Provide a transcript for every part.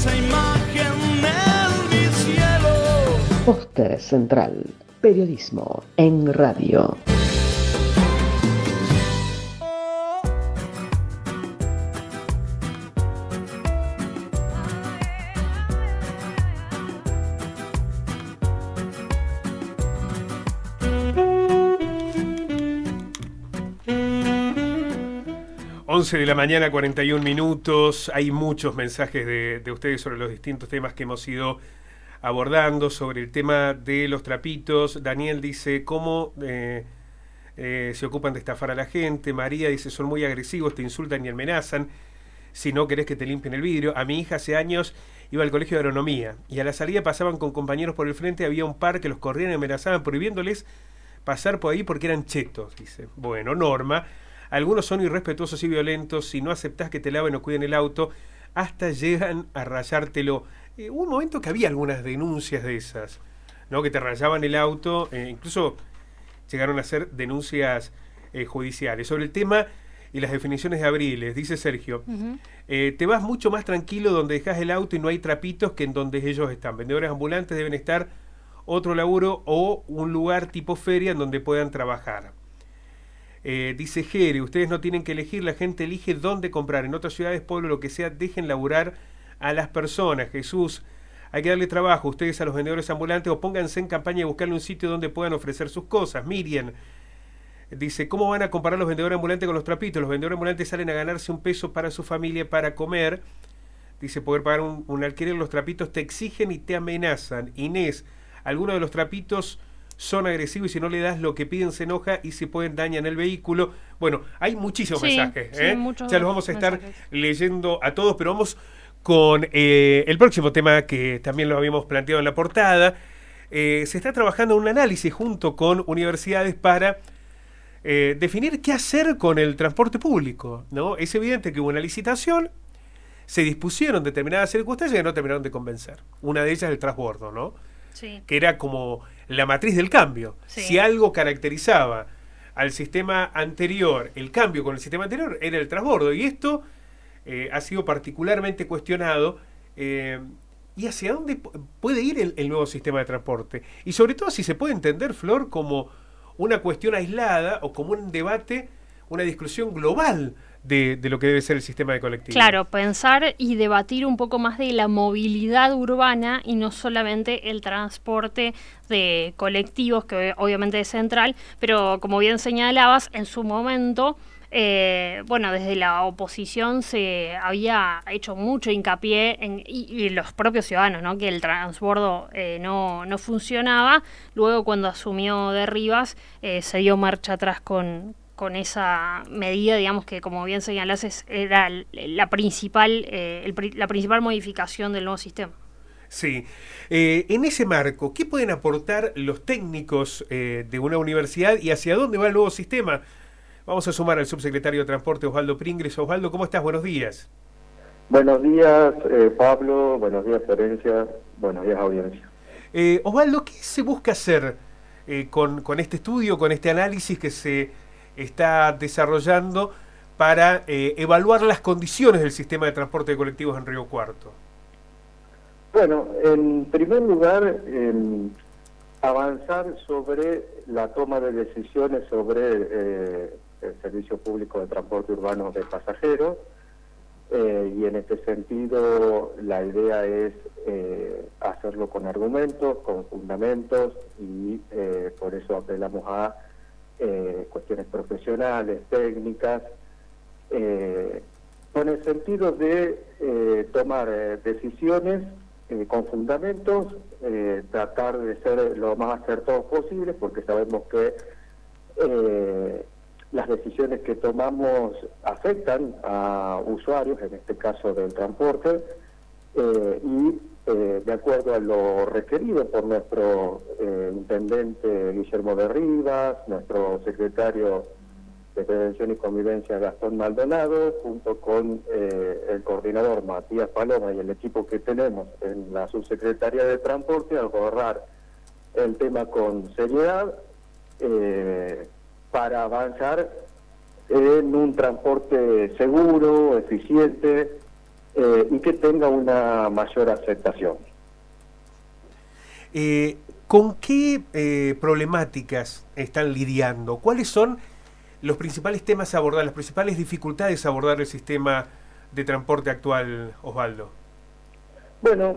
esa imagen en mi cielo. Poste Central, periodismo en radio. De la mañana, 41 minutos. Hay muchos mensajes de ustedes sobre los distintos temas que hemos ido abordando, sobre el tema de los trapitos. Daniel dice, ¿cómo se ocupan de estafar a la gente? María dice, son muy agresivos, te insultan y amenazan si no querés que te limpien el vidrio. A mi hija hace años iba al colegio de agronomía y a la salida pasaban con compañeros por el frente, había un par que los corrían y amenazaban prohibiéndoles pasar por ahí porque eran chetos, dice. Bueno, Norma, algunos son irrespetuosos y violentos, si no aceptás que te laven o cuiden el auto, hasta llegan a rayártelo. Hubo un momento que había algunas denuncias de esas, ¿no? Que te rayaban el auto, incluso llegaron a ser denuncias judiciales. Sobre el tema y las definiciones de Abriles, dice Sergio, te vas mucho más tranquilo donde dejás el auto y no hay trapitos que en donde ellos están. Vendedores ambulantes deben estar otro laburo o un lugar tipo feria en donde puedan trabajar. Dice Jere, ustedes no tienen que elegir, la gente elige dónde comprar. En otras ciudades, pueblos, lo que sea, dejen laburar a las personas. Jesús, hay que darle trabajo ustedes a los vendedores ambulantes o pónganse en campaña y buscarle un sitio donde puedan ofrecer sus cosas. Miriam dice, ¿cómo van a comparar los vendedores ambulantes con los trapitos? Los vendedores ambulantes salen a ganarse un peso para su familia, para comer. Dice, poder pagar un alquiler, los trapitos te exigen y te amenazan. Inés, algunos de los trapitos son agresivos y si no le das lo que piden se enoja y si pueden dañan el vehículo. Bueno, hay muchísimos mensajes. Sí, muchos ya los vamos a estar mensajes leyendo a todos, pero vamos con el próximo tema que también lo habíamos planteado en la portada. Se está trabajando en un análisis junto con universidades para definir qué hacer con el transporte público, ¿no? Es evidente que hubo una licitación, se dispusieron determinadas circunstancias y no terminaron de convencer. Una de ellas el transbordo, ¿no? Sí. Que era como la matriz del cambio. Sí. Si algo caracterizaba al sistema anterior, el cambio con el sistema anterior, era el transbordo. Y esto ha sido particularmente cuestionado. ¿Y hacia dónde puede ir el nuevo sistema de transporte? Y sobre todo si se puede entender, Flor, como una cuestión aislada o como un debate, una discusión global de lo que debe ser el sistema de colectivos. Claro, pensar y debatir un poco más de la movilidad urbana y no solamente el transporte de colectivos, que obviamente es central, pero como bien señalabas, en su momento, desde la oposición se había hecho mucho hincapié y los propios ciudadanos, ¿no? Que el transbordo no funcionaba. Luego, cuando asumió de Rivas, se dio marcha atrás con esa medida, digamos que, como bien señalás, era la principal modificación del nuevo sistema. Sí. En ese marco, ¿qué pueden aportar los técnicos de una universidad y hacia dónde va el nuevo sistema? Vamos a sumar al subsecretario de Transporte, Osvaldo Pringles. Osvaldo, ¿cómo estás? Buenos días. Buenos días, Pablo. Buenos días, Florencia. Buenos días, audiencia. Osvaldo, ¿qué se busca hacer con este estudio, con este análisis que se está desarrollando para evaluar las condiciones del sistema de transporte de colectivos en Río Cuarto? Bueno, en primer lugar, avanzar sobre la toma de decisiones sobre el servicio público de transporte urbano de pasajeros, y en este sentido la idea es hacerlo con argumentos, con fundamentos, y por eso apelamos a cuestiones profesionales, técnicas, con el sentido de tomar decisiones con fundamentos, tratar de ser lo más acertados posibles, porque sabemos que las decisiones que tomamos afectan a usuarios, en este caso del transporte, y de acuerdo a lo requerido por nuestro intendente Guillermo de Rivas, nuestro secretario de Prevención y Convivencia Gastón Maldonado, junto con el coordinador Matías Paloma y el equipo que tenemos en la subsecretaría de Transporte, al abordar el tema con seriedad para avanzar en un transporte seguro, eficiente, y que tenga una mayor aceptación. ¿Con qué problemáticas están lidiando? ¿Cuáles son los principales temas a abordar, las principales dificultades a abordar el sistema de transporte actual, Osvaldo? Bueno,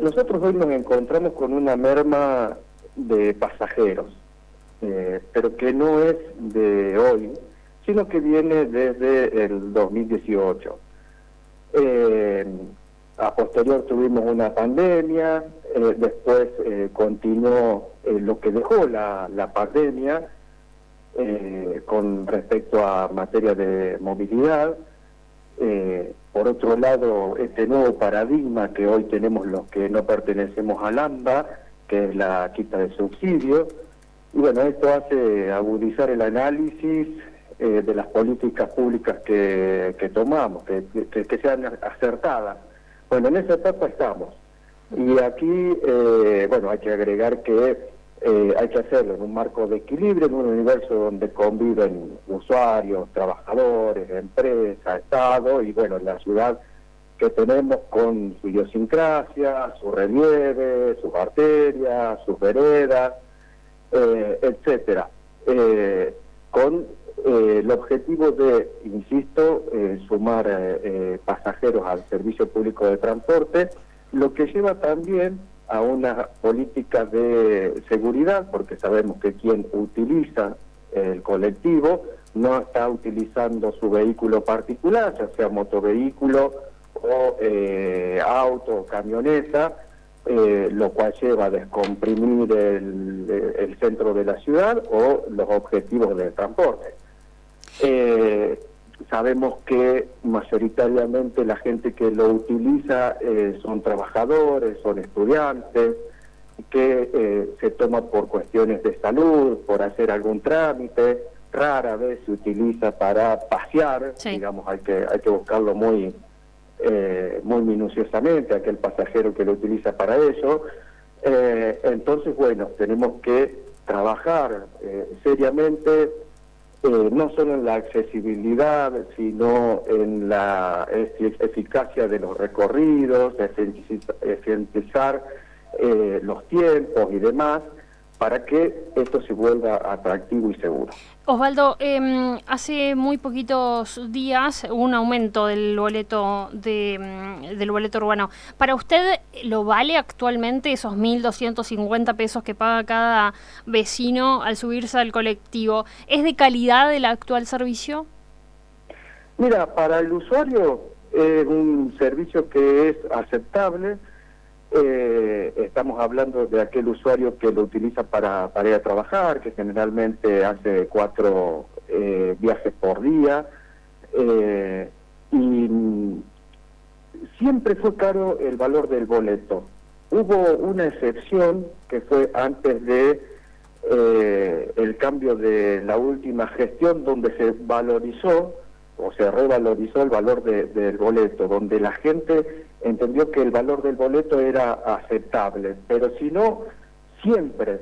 nosotros hoy nos encontramos con una merma de pasajeros, pero que no es de hoy, sino que viene desde el 2018. A posterior tuvimos una pandemia, después continuó lo que dejó la pandemia con respecto a materia de movilidad. Por otro lado, este nuevo paradigma que hoy tenemos los que no pertenecemos al AMBA, que es la quita de subsidio, y bueno, esto hace agudizar el análisis de las políticas públicas que tomamos, que sean acertadas. Bueno, en esa etapa estamos. Y aquí, bueno, hay que agregar que hay que hacerlo en un marco de equilibrio, en un universo donde conviven usuarios, trabajadores, empresas, Estado, y bueno, la ciudad que tenemos con su idiosincrasia, su relieve, sus arterias, sus veredas, etcétera, con el objetivo de, insisto, sumar pasajeros al servicio público de transporte, lo que lleva también a una política de seguridad, porque sabemos que quien utiliza el colectivo no está utilizando su vehículo particular, ya sea motovehículo o auto o camioneta, lo cual lleva a descomprimir el centro de la ciudad o los objetivos del transporte. Sabemos que mayoritariamente la gente que lo utiliza son trabajadores, son estudiantes, que se toma por cuestiones de salud, por hacer algún trámite, rara vez se utiliza para pasear, sí. Digamos, hay que buscarlo muy minuciosamente, aquel pasajero que lo utiliza para eso. Entonces, bueno, tenemos que trabajar seriamente, no solo en la accesibilidad, sino en la eficacia de los recorridos, eficientizar los tiempos y demás, para que esto se vuelva atractivo y seguro. Osvaldo, hace muy poquitos días hubo un aumento del boleto del boleto urbano. ¿Para usted lo vale actualmente esos 1.250 pesos que paga cada vecino al subirse al colectivo? ¿Es de calidad el actual servicio? Mira, para el usuario es un servicio que es aceptable. Estamos hablando de aquel usuario que lo utiliza para ir a trabajar, que generalmente hace 4 viajes por día, y siempre fue caro el valor del boleto. Hubo una excepción que fue antes de el cambio de la última gestión, donde se valorizó o se revalorizó el valor del boleto, donde la gente entendió que el valor del boleto era aceptable, pero si no, siempre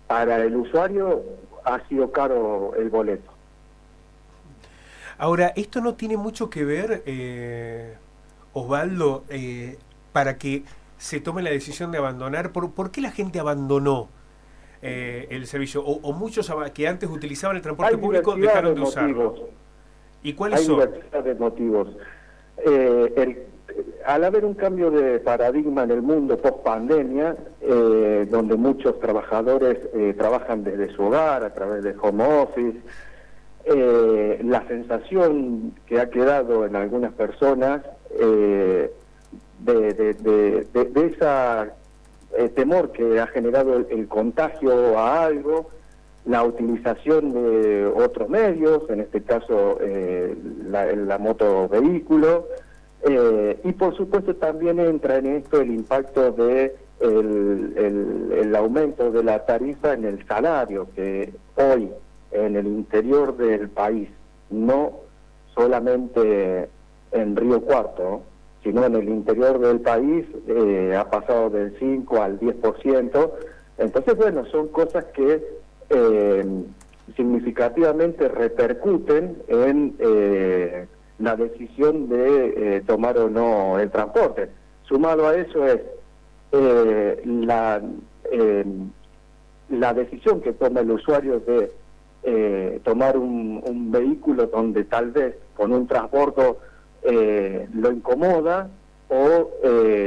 para el usuario ha sido caro el boleto. Ahora, esto no tiene mucho que ver, Osvaldo, para que se tome la decisión de abandonar. ¿Por qué la gente abandonó el servicio? O muchos que antes utilizaban el transporte público dejaron de usarlo. ¿Y cuáles son? Hay diversidad de motivos. Al haber un cambio de paradigma en el mundo post-pandemia, donde muchos trabajadores trabajan desde su hogar a través de home office, la sensación que ha quedado en algunas personas de esa temor que ha generado el contagio a algo, la utilización de otros medios, en este caso la motovehículo, y por supuesto también entra en esto el impacto de el aumento de la tarifa en el salario, que hoy en el interior del país, no solamente en Río Cuarto, sino en el interior del país, ha pasado del 5 al 10%. Entonces, bueno, son cosas que significativamente repercuten en la decisión de tomar o no el transporte. Sumado a eso es la decisión que toma el usuario de tomar un vehículo donde tal vez con un transbordo lo incomoda, o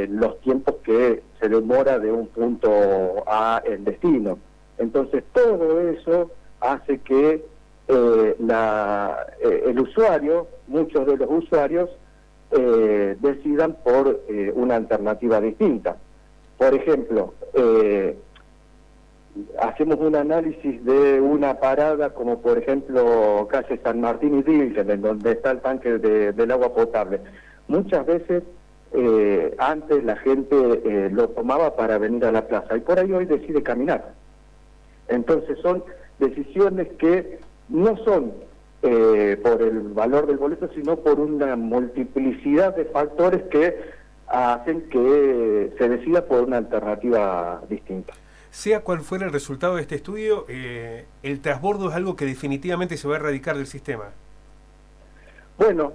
los tiempos que se demora de un punto a el destino. Entonces todo eso hace que el usuario, muchos de los usuarios, decidan por una alternativa distinta. Por ejemplo, hacemos un análisis de una parada como por ejemplo calle San Martín y Dilgen, en donde está el tanque del agua potable. Muchas veces antes la gente lo tomaba para venir a la plaza, y por ahí hoy decide caminar. Entonces son decisiones que no son por el valor del boleto, sino por una multiplicidad de factores que hacen que se decida por una alternativa distinta. Sea cual fuera el resultado de este estudio, el transbordo es algo que definitivamente se va a erradicar del sistema. Bueno,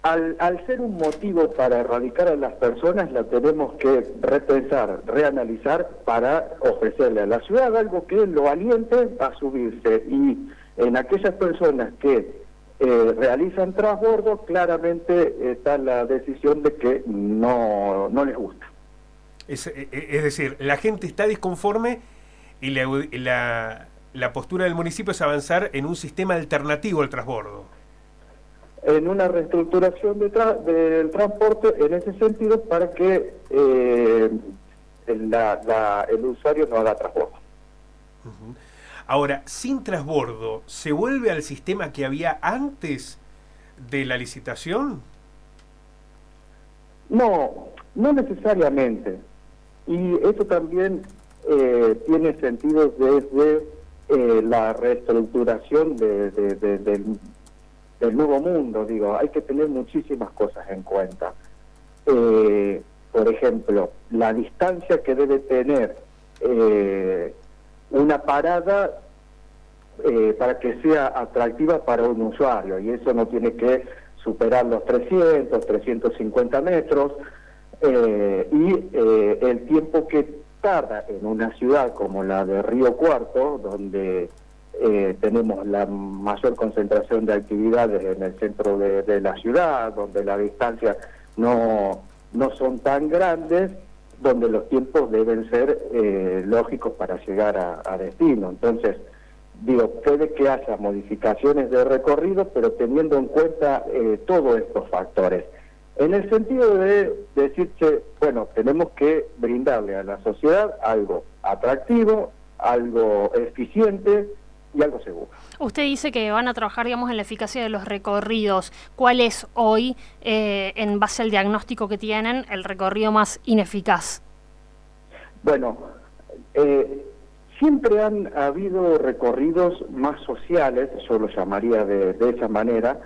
al ser un motivo para erradicar a las personas, la tenemos que repensar, reanalizar, para ofrecerle a la ciudad algo que lo aliente a subirse. Y en aquellas personas que realizan transbordo, claramente está la decisión de que no les gusta. Es decir, la gente está disconforme y la postura del municipio es avanzar en un sistema alternativo al transbordo. En una reestructuración del transporte en ese sentido, para que el usuario no haga transbordo. Uh-huh. Ahora, sin transbordo, ¿se vuelve al sistema que había antes de la licitación? No necesariamente. Y eso también tiene sentido desde la reestructuración del nuevo mundo. Digo, hay que tener muchísimas cosas en cuenta. Por ejemplo, la distancia que debe tener una parada para que sea atractiva para un usuario, y eso no tiene que superar los 350 metros, y el tiempo que tarda en una ciudad como la de Río Cuarto, donde tenemos la mayor concentración de actividades en el centro de la ciudad, donde las distancias no son tan grandes, donde los tiempos deben ser lógicos para llegar a destino. Entonces, digo, puede que haya modificaciones de recorrido, pero teniendo en cuenta todos estos factores. En el sentido de decir, bueno, tenemos que brindarle a la sociedad algo atractivo, algo eficiente y algo seguro. Usted dice que van a trabajar, digamos, en la eficacia de los recorridos. ¿Cuál es hoy, en base al diagnóstico que tienen, el recorrido más ineficaz? Bueno, siempre han habido recorridos más sociales, yo lo llamaría de esa manera,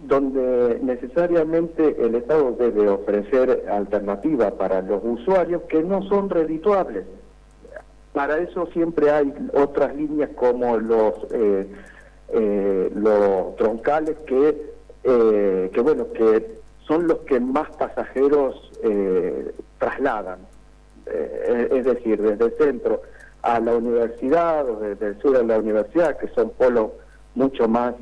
donde necesariamente el Estado debe ofrecer alternativas para los usuarios que no son redituables. Para eso siempre hay otras líneas como los troncales que son los que más pasajeros trasladan. Es decir, desde el centro a la universidad, o desde el sur a la universidad, que son polos mucho más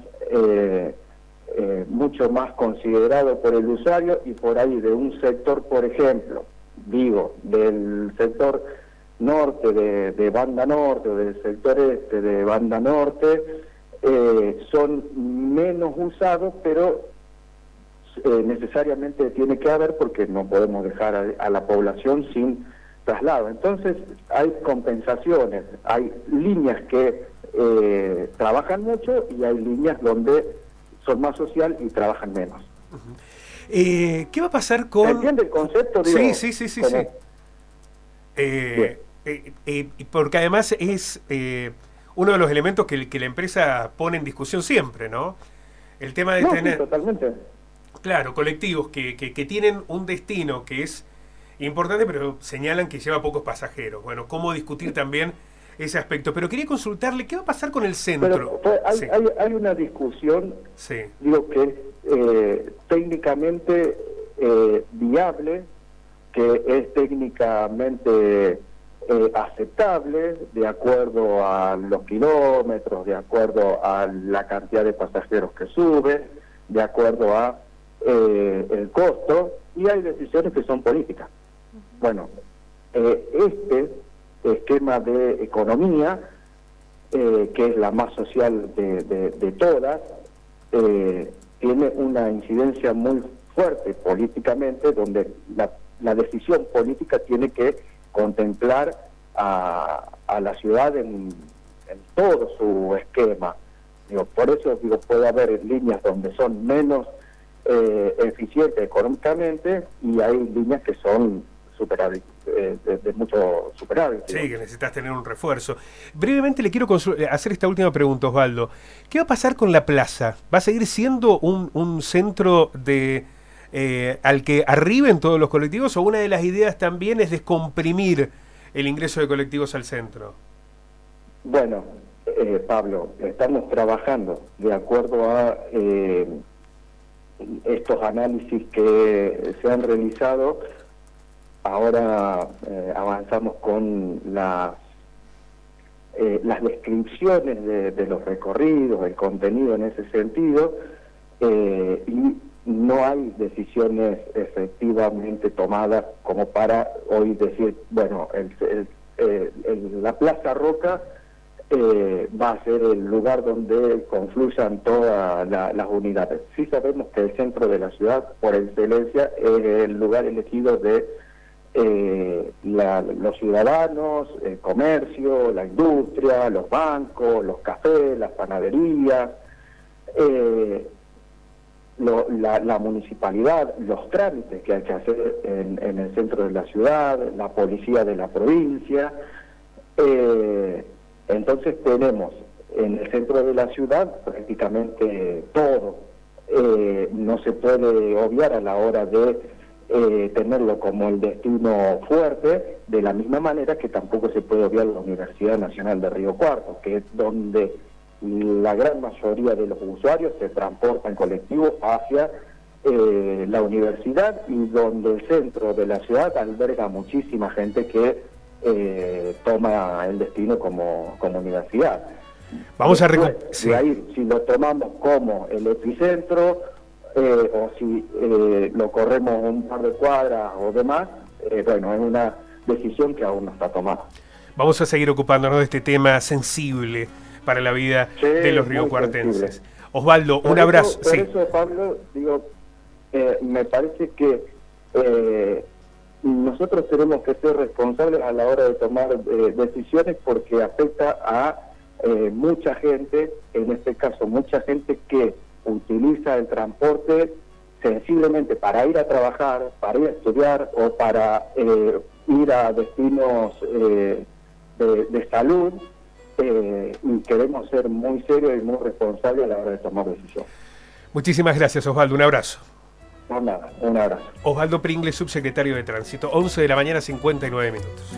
considerados por el usuario, y por ahí de un sector, por ejemplo, del sector norte de Banda Norte, o del sector este de Banda Norte, son menos usados, pero necesariamente tiene que haber, porque no podemos dejar a la población sin traslado. Entonces hay compensaciones, hay líneas que trabajan mucho, y hay líneas donde son más social y trabajan menos. Uh-huh. ¿Qué va a pasar con...? ¿Entiende el concepto? Digo, Sí. Porque además es uno de los elementos que la empresa pone en discusión siempre, ¿no? El tema de tener... Sí, totalmente. Claro, colectivos que tienen un destino que es importante, pero señalan que lleva pocos pasajeros. Bueno, ¿cómo discutir también ese aspecto. Pero quería consultarle, ¿qué va a pasar con el centro? Pero Sí. hay una discusión, Sí. digo, que técnicamente viable, que es técnicamente aceptable de acuerdo a los kilómetros, de acuerdo a la cantidad de pasajeros que sube, de acuerdo a el costo, y hay decisiones que son políticas. Bueno, este esquema de economía, que es la más social de todas, tiene una incidencia muy fuerte políticamente, donde la decisión política tiene que contemplar a la ciudad en todo su esquema. Por eso puede haber líneas donde son menos eficientes económicamente, y hay líneas que son superávit, de mucho superávit. Sí, que necesitas tener un refuerzo. Brevemente le quiero hacer esta última pregunta, Osvaldo. ¿Qué va a pasar con la plaza? ¿Va a seguir siendo un centro de al que arriben todos los colectivos, o una de las ideas también es descomprimir el ingreso de colectivos al centro? Bueno, Pablo, estamos trabajando de acuerdo a estos análisis que se han realizado. Ahora avanzamos con las descripciones de los recorridos, el contenido en ese sentido, y no hay decisiones efectivamente tomadas como para hoy decir, bueno, la Plaza Roca va a ser el lugar donde confluyan todas las unidades. Sí sabemos que el centro de la ciudad, por excelencia, es el lugar elegido de los ciudadanos, el comercio, la industria, los bancos, los cafés, las panaderías, la municipalidad, los trámites que hay que hacer en el centro de la ciudad, la policía de la provincia. Entonces tenemos en el centro de la ciudad prácticamente todo. No se puede obviar a la hora de tenerlo como el destino fuerte, de la misma manera que tampoco se puede obviar la Universidad Nacional de Río Cuarto, que es donde la gran mayoría de los usuarios se transportan en colectivo hacia la universidad, y donde el centro de la ciudad alberga muchísima gente que toma el destino como universidad. Vamos a Después, de ahí, si lo tomamos como el epicentro, o si lo corremos un par de cuadras o demás, bueno, es una decisión que aún no está tomada. Vamos a seguir ocupándonos de este tema sensible para la vida de los riocuartenses. Osvaldo, un abrazo. Por eso, Pablo, digo, me parece que nosotros tenemos que ser responsables a la hora de tomar decisiones, porque afecta a mucha gente, en este caso mucha gente que utiliza el transporte sensiblemente para ir a trabajar, para ir a estudiar o para ir a destinos de salud, y queremos ser muy serios y muy responsables a la hora de tomar decisiones. Muchísimas gracias, Osvaldo. Un abrazo. No, nada, un abrazo. Osvaldo Pringles, subsecretario de Tránsito, 11 de la mañana, 59 minutos.